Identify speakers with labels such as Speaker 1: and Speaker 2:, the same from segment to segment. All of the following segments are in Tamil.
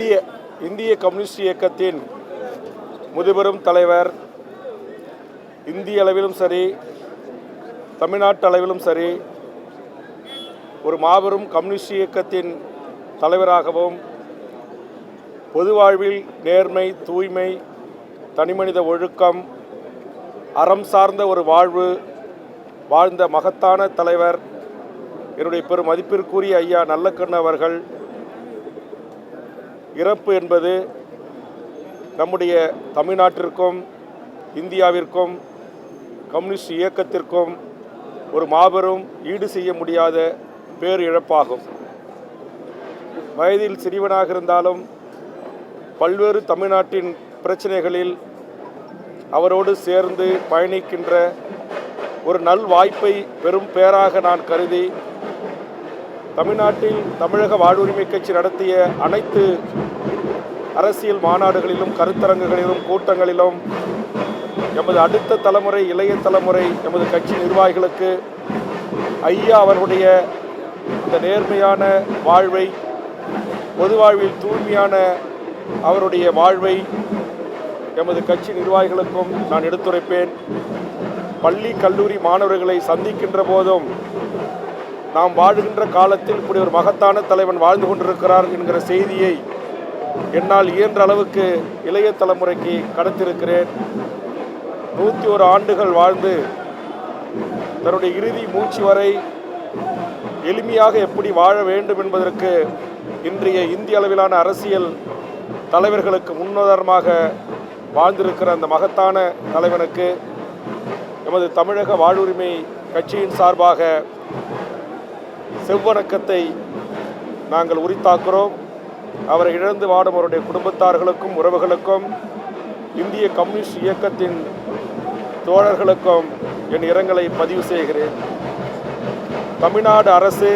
Speaker 1: இந்திய கம்யூனிஸ்ட் இயக்கத்தின் முதுபெரும் தலைவர், இந்திய அளவிலும் சரி தமிழ்நாட்டு அளவிலும் சரி ஒரு மாபெரும் கம்யூனிஸ்ட் இயக்கத்தின் தலைவராகவும், பொது வாழ்வில் நேர்மை, தூய்மை, தனிமனித ஒழுக்கம், அறம் சார்ந்த ஒரு வாழ்வு வாழ்ந்த மகத்தான தலைவர் என்னுடைய பெரும் மதிப்பிற்குரிய ஐயா நல்லக்கண்ணு அவர்கள் இறப்பு என்பது நம்முடைய தமிழ்நாட்டிற்கும் இந்தியாவிற்கும் கம்யூனிஸ்ட் இயக்கத்திற்கும் ஒரு மாபெரும் ஈடு செய்ய முடியாத பேர் இழப்பாகும். வயதில் சிறியவனாக இருந்தாலும் பல்வேறு தமிழ்நாட்டின் பிரச்சனைகளில் அவரோடு சேர்ந்து பயணிக்கின்ற ஒரு நல் வாய்ப்பை பெரும் பேராக நான் கருதி, தமிழ்நாட்டில் தமிழக வாழ்வுரிமை கட்சி நடத்திய அனைத்து அரசியல் மாநாடுகளிலும், கருத்தரங்குகளிலும், கூட்டங்களிலும் எமது அடுத்த தலைமுறை, இளைய தலைமுறை, எமது கட்சி நிர்வாகிகளுக்கு ஐயா அவர்களுடைய இந்த நேர்மையான வாழ்வை, பொது வாழ்வில் தூய்மையான அவருடைய வாழ்வை எமது கட்சி நிர்வாகிகளுக்கும் நான் எடுத்துரைப்பேன். பள்ளி கல்லூரி மாணவர்களை சந்திக்கின்ற போதும் நாம் வாழுகின்ற காலத்தில் இப்படி ஒரு மகத்தான தலைவன் வாழ்ந்து கொண்டிருக்கிறார் என்கிற செய்தியை என்னால் இயன்ற அளவுக்கு இளைய தலைமுறைக்கு கடத்திருக்கிறேன். 101 ஆண்டுகள் வாழ்ந்து தன்னுடைய இறுதி மூச்சு வரை எளிமையாக எப்படி வாழ வேண்டும் என்பதற்கு இன்றைய இந்திய அளவிலான அரசியல் தலைவர்களுக்கு முன்னுதாரணமாக வாழ்ந்திருக்கிற அந்த மகத்தான தலைவனுக்கு எமது தமிழக வாழ்வுரிமை கட்சியின் சார்பாக செவ்வணக்கத்தை நாங்கள் உரித்தாக்குகிறோம். அவரை இழந்து வாடும் அவருடைய குடும்பத்தார்களுக்கும், உறவுகளுக்கும், இந்திய கம்யூனிஸ்ட் இயக்கத்தின் தோழர்களுக்கும் என் இரங்கலை பதிவு செய்கிறேன். தமிழ்நாடு அரசு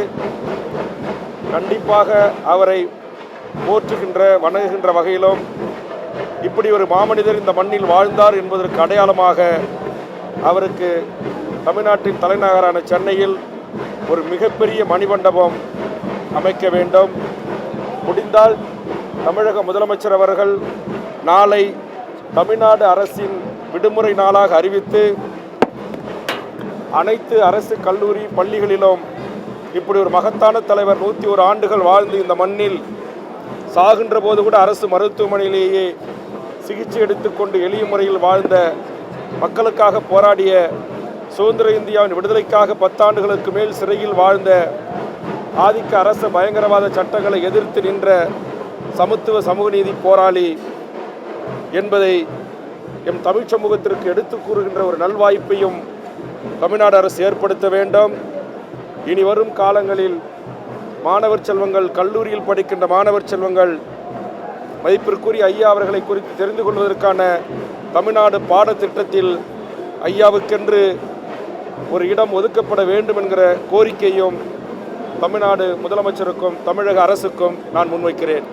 Speaker 1: கண்டிப்பாக அவரை போற்றுகின்ற, வணங்குகின்ற வகையிலும் இப்படி ஒரு மாமனிதர் இந்த மண்ணில் வாழ்ந்தார் என்பதற்கு அடையாளமாக அவருக்கு தமிழ்நாட்டின் தலைநகரான சென்னையில் ஒரு மிகப்பெரிய மணிமண்டபம் அமைக்க வேண்டும். முடிந்தால் தமிழக முதலமைச்சர் அவர்கள் நாளை தமிழ்நாடு அரசின் விடுமுறை நாளாக அறிவித்து அனைத்து அரசு கல்லூரி பள்ளிகளிலும் இப்படி ஒரு மகத்தான தலைவர் 101 ஆண்டுகள் வாழ்ந்து இந்த மண்ணில் சாகின்ற போது கூட அரசு மருத்துவமனையிலேயே சிகிச்சை எடுத்துக்கொண்டு எளிய முறையில் வாழ்ந்த, மக்களுக்காக போராடிய, சுதந்திர இந்தியாவின் விடுதலைக்காக 10 ஆண்டுகளுக்கு மேல் சிறையில் வாழ்ந்த, ஆதிக்க அரச பயங்கரவாத சட்டங்களை எதிர்த்து நின்ற சமத்துவ சமூக நீதி போராளி என்பதை எம் தமிழ் சமூகத்திற்கு எடுத்து கூறுகின்ற ஒரு நல்வாய்ப்பையும் தமிழ்நாடு அரசு ஏற்படுத்த வேண்டும். இனி வரும் காலங்களில் மாணவர் செல்வங்கள், கல்லூரியில் படிக்கின்ற மாணவர் செல்வங்கள் மதிப்பிற்குரிய ஐயா அவர்களை குறித்து தெரிந்து கொள்வதற்கான தமிழ்நாடு பாடத்திட்டத்தில் ஐயாவுக்கென்று ஒரு இடம் ஒதுக்கப்பட வேண்டும் என்கிற கோரிக்கையும் தமிழ்நாடு முதலமைச்சருக்கும் தமிழக அரசுக்கும் நான் முன்வைக்கிறேன்.